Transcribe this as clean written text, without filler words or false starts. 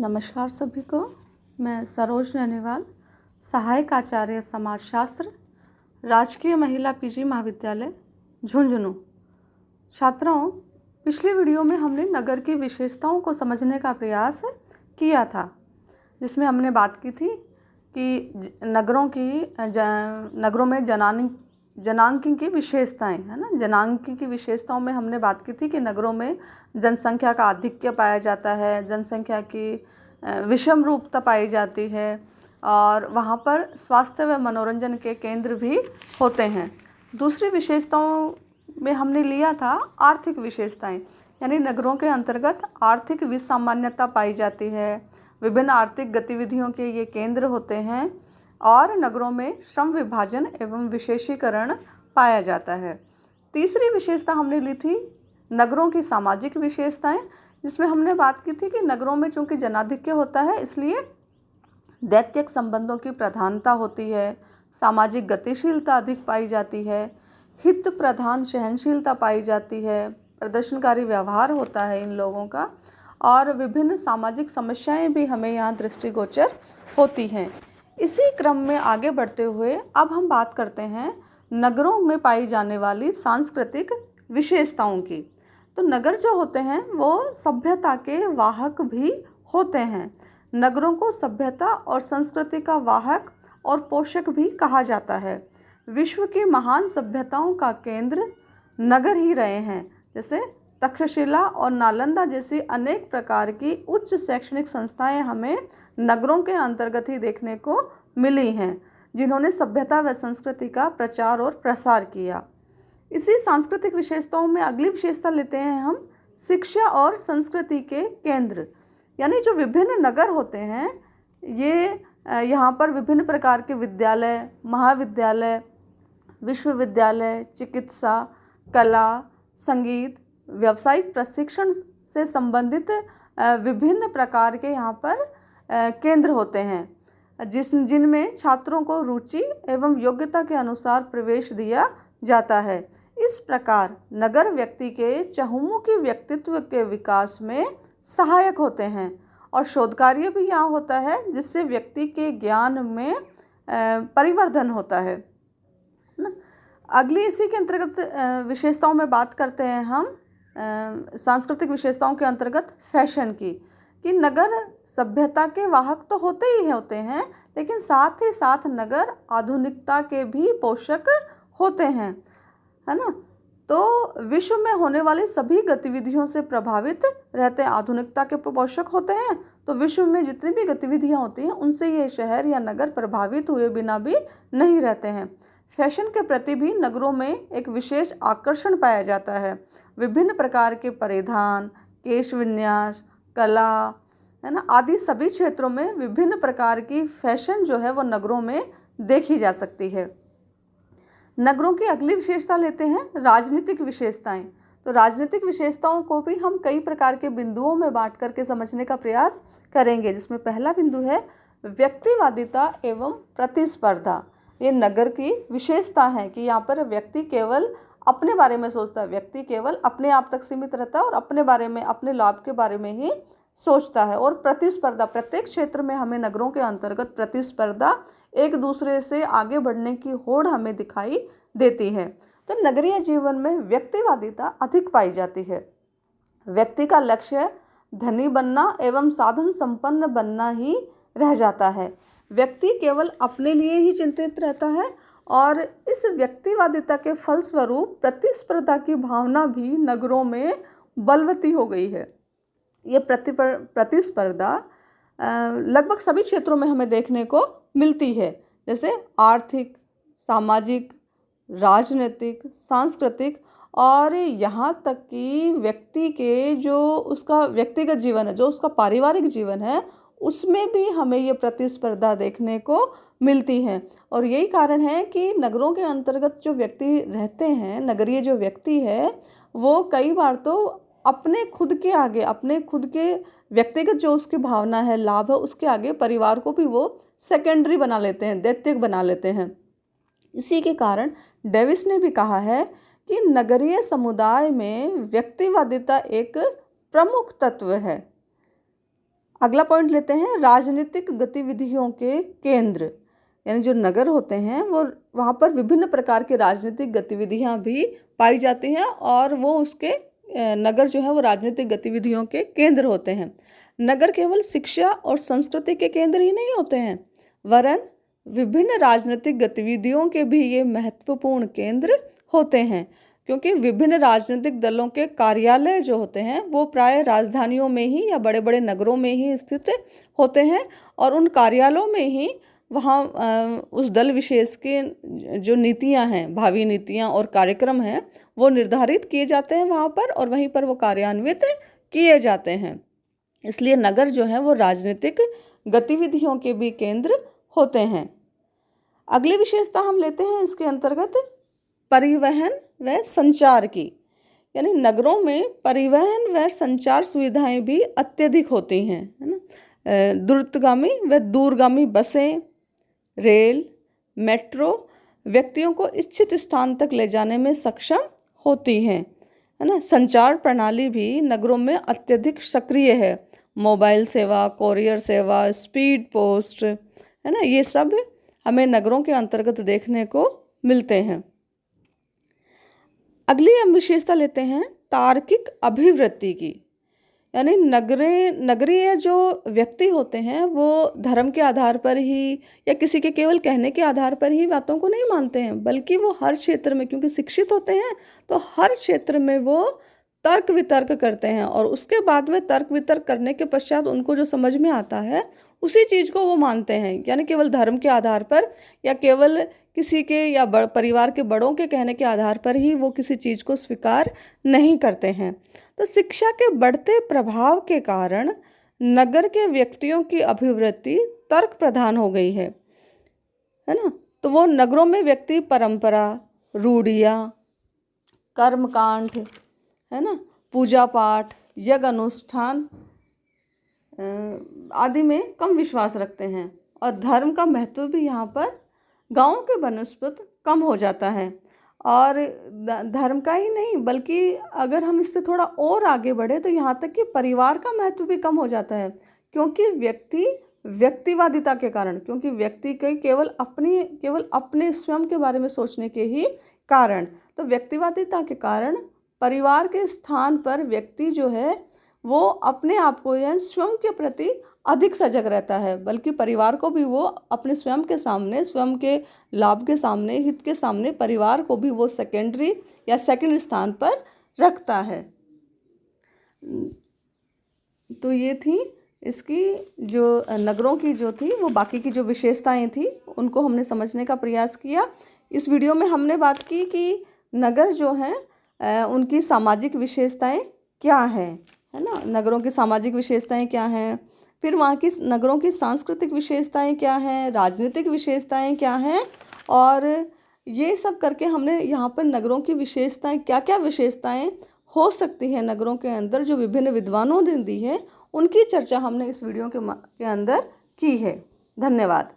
नमस्कार सभी को। मैं सरोज नैनीवाल, सहायक आचार्य समाजशास्त्र, राजकीय महिला पीजी महाविद्यालय झुंझुनू। छात्राओं, पिछली वीडियो में हमने नगर की विशेषताओं को समझने का प्रयास किया था, जिसमें हमने बात की थी कि नगरों में जनांकी की विशेषताएं, है ना। जनांकी की विशेषताओं में हमने बात की थी कि नगरों में जनसंख्या का आधिक्य पाया जाता है, जनसंख्या की विषम रूपता पाई जाती है और वहाँ पर स्वास्थ्य व मनोरंजन के केंद्र भी होते हैं। दूसरी विशेषताओं में हमने लिया था आर्थिक विशेषताएं, यानी नगरों के अंतर्गत आर्थिक विसामान्यता पाई जाती है, विभिन्न आर्थिक गतिविधियों के ये केंद्र होते हैं और नगरों में श्रम विभाजन एवं विशेषीकरण पाया जाता है। तीसरी विशेषता हमने ली थी नगरों की सामाजिक विशेषताएं, जिसमें हमने बात की थी कि नगरों में चूंकि जनाधिक्य होता है, इसलिए दैत्यिक संबंधों की प्रधानता होती है, सामाजिक गतिशीलता अधिक पाई जाती है, हित प्रधान सहनशीलता पाई जाती है, प्रदर्शनकारी व्यवहार होता है इन लोगों का और विभिन्न सामाजिक समस्याएं भी हमें यहाँ दृष्टिगोचर होती हैं। इसी क्रम में आगे बढ़ते हुए अब हम बात करते हैं नगरों में पाई जाने वाली सांस्कृतिक विशेषताओं की। तो नगर जो होते हैं वो सभ्यता के वाहक भी होते हैं। नगरों को सभ्यता और संस्कृति का वाहक और पोषक भी कहा जाता है। विश्व की महान सभ्यताओं का केंद्र नगर ही रहे हैं, जैसे तक्षशिला और नालंदा जैसी अनेक प्रकार की उच्च शैक्षणिक संस्थाएं हमें नगरों के अंतर्गत ही देखने को मिली हैं, जिन्होंने सभ्यता व संस्कृति का प्रचार और प्रसार किया। इसी सांस्कृतिक विशेषताओं में अगली विशेषता लेते हैं हम शिक्षा और संस्कृति के केंद्र, यानी जो विभिन्न नगर होते हैं ये यहाँ पर विभिन्न प्रकार के विद्यालय, महाविद्यालय, विश्वविद्यालय, चिकित्सा, कला, संगीत, व्यावसायिक प्रशिक्षण से संबंधित विभिन्न प्रकार के यहाँ पर केंद्र होते हैं, जिनमें छात्रों को रुचि एवं योग्यता के अनुसार प्रवेश दिया जाता है। इस प्रकार नगर व्यक्ति के चहुमुखी व्यक्तित्व के विकास में सहायक होते हैं और शोध कार्य भी यहाँ होता है, जिससे व्यक्ति के ज्ञान में परिवर्धन होता है। अगली इसी के अंतर्गत विशेषताओं में बात करते हैं हम सांस्कृतिक विशेषताओं के अंतर्गत फैशन की, कि नगर सभ्यता के वाहक तो होते ही होते हैं, लेकिन साथ ही साथ नगर आधुनिकता के भी पोषक होते हैं, है ना। तो विश्व में होने वाली सभी गतिविधियों से प्रभावित रहते हैं, आधुनिकता के पोषक होते हैं। तो विश्व में जितनी भी गतिविधियां होती हैं उनसे ये शहर या नगर प्रभावित हुए बिना भी नहीं रहते हैं। फैशन के प्रति भी नगरों में एक विशेष आकर्षण पाया जाता है। विभिन्न प्रकार के परिधान, केश विन्यास, कला, है ना, आदि सभी क्षेत्रों में विभिन्न प्रकार की फैशन जो है वो नगरों में देखी जा सकती है। नगरों की अगली विशेषता लेते हैं राजनीतिक विशेषताएं। तो राजनीतिक विशेषताओं को भी हम कई प्रकार के बिंदुओं में बांट करके समझने का प्रयास करेंगे, जिसमें पहला बिंदु है व्यक्तिवादिता एवं प्रतिस्पर्धा। ये नगर की विशेषता है कि यहाँ पर व्यक्ति केवल अपने बारे में सोचता है, व्यक्ति केवल अपने आप तक सीमित रहता है और अपने बारे में, अपने लाभ के बारे में ही सोचता है। और प्रतिस्पर्धा, प्रत्येक क्षेत्र में हमें नगरों के अंतर्गत प्रतिस्पर्धा, एक दूसरे से आगे बढ़ने की होड़ हमें दिखाई देती है। तो नगरीय जीवन में व्यक्तिवादिता अधिक पाई जाती है। व्यक्ति का लक्ष्य धनी बनना एवं साधन संपन्न बनना ही रह जाता है। व्यक्ति केवल अपने लिए ही चिंतित रहता है और इस व्यक्तिवादिता के फलस्वरूप प्रतिस्पर्धा की भावना भी नगरों में बलवती हो गई है। ये प्रतिस्पर्धा लगभग सभी क्षेत्रों में हमें देखने को मिलती है, जैसे आर्थिक, सामाजिक, राजनीतिक, सांस्कृतिक और यहाँ तक कि व्यक्ति के जो उसका व्यक्तिगत जीवन है, जो उसका पारिवारिक जीवन है, उसमें भी हमें ये प्रतिस्पर्धा देखने को मिलती है। और यही कारण है कि नगरों के अंतर्गत जो व्यक्ति रहते हैं, नगरीय जो व्यक्ति है, वो कई बार तो अपने खुद के आगे, अपने खुद के व्यक्तिगत जो उसकी भावना है, लाभ है, उसके आगे परिवार को भी वो सेकेंडरी बना लेते हैं, दैत्यिक बना लेते हैं। इसी के कारण डेविस ने भी कहा है कि नगरीय समुदाय में व्यक्तिवादिता एक प्रमुख तत्व है। अगला पॉइंट लेते हैं, राजनीतिक गतिविधियों के केंद्र। यानी जो नगर होते हैं वो वहाँ पर विभिन्न प्रकार की राजनीतिक गतिविधियाँ भी पाई जाती हैं और वो उसके नगर जो है वो राजनीतिक गतिविधियों के केंद्र होते हैं। नगर केवल शिक्षा और संस्कृति के केंद्र ही नहीं होते हैं, वरन विभिन्न राजनीतिक गतिविधियों के भी ये महत्वपूर्ण केंद्र होते हैं, क्योंकि विभिन्न राजनीतिक दलों के कार्यालय जो होते हैं वो प्राय राजधानियों में ही या बड़े बड़े नगरों में ही स्थित होते हैं और उन कार्यालयों में ही वहाँ उस दल विशेष के जो नीतियाँ हैं, भावी नीतियाँ और कार्यक्रम हैं वो निर्धारित किए जाते हैं वहाँ पर और वहीं पर वो कार्यान्वित किए जाते हैं। इसलिए नगर जो है वो राजनीतिक गतिविधियों के भी केंद्र होते हैं। अगली विशेषता हम लेते हैं इसके अंतर्गत परिवहन व संचार की। यानी नगरों में परिवहन व संचार सुविधाएं भी अत्यधिक होती हैं, है ना। द्रुतगामी व दूरगामी बसें, रेल, मेट्रो व्यक्तियों को इच्छित स्थान तक ले जाने में सक्षम होती हैं, है ना। संचार प्रणाली भी नगरों में अत्यधिक सक्रिय है। मोबाइल सेवा, कोरियर सेवा, स्पीड पोस्ट, है ना, ये सब हमें नगरों के अंतर्गत देखने को मिलते हैं। अगली हम विशेषता लेते हैं तार्किक अभिवृत्ति की। यानी नगरीय जो व्यक्ति होते हैं वो धर्म के आधार पर ही या किसी के केवल कहने के आधार पर ही बातों को नहीं मानते हैं, बल्कि वो हर क्षेत्र में, क्योंकि शिक्षित होते हैं तो हर क्षेत्र में वो तर्क वितर्क करते हैं और उसके बाद में तर्क वितर्क करने के पश्चात उनको जो समझ में आता है उसी चीज़ को वो मानते हैं। यानी केवल धर्म के आधार पर या केवल किसी के या परिवार के बड़ों के कहने के आधार पर ही वो किसी चीज़ को स्वीकार नहीं करते हैं। तो शिक्षा के बढ़ते प्रभाव के कारण नगर के व्यक्तियों की अभिवृत्ति तर्क प्रधान हो गई है ना। तो वो नगरों में व्यक्ति परंपरा, रूढ़ियाँ, कर्मकांड, है ना, पूजा पाठ, यज्ञ अनुष्ठान आदि में कम विश्वास रखते हैं और धर्म का महत्व भी यहाँ पर गाँव के बनस्पत कम हो जाता है। और धर्म का ही नहीं बल्कि अगर हम इससे थोड़ा और आगे बढ़े तो यहाँ तक कि परिवार का महत्व भी कम हो जाता है, क्योंकि व्यक्तिवादिता के कारण, क्योंकि व्यक्ति के केवल अपने स्वयं के बारे में सोचने के ही कारण, तो व्यक्तिवादिता के कारण परिवार के स्थान पर व्यक्ति जो है वो अपने आप को या स्वयं के प्रति अधिक सजग रहता है, बल्कि परिवार को भी वो अपने स्वयं के सामने, स्वयं के लाभ के सामने, हित के सामने परिवार को भी वो सेकेंडरी या सेकंड स्थान पर रखता है। तो ये थी इसकी जो नगरों की जो थी वो बाकी की जो विशेषताएं थी उनको हमने समझने का प्रयास किया। इस वीडियो में हमने बात की कि नगर जो हैं उनकी सामाजिक विशेषताएं क्या हैं, है ना, नगरों की सामाजिक विशेषताएं क्या हैं, फिर वहाँ की नगरों की सांस्कृतिक विशेषताएं क्या हैं, राजनीतिक विशेषताएं क्या हैं, और ये सब करके हमने यहाँ पर नगरों की विशेषताएं क्या क्या विशेषताएं हो सकती हैं नगरों के अंदर जो विभिन्न विद्वानों ने दी है उनकी चर्चा हमने इस वीडियो के अंदर की है। धन्यवाद।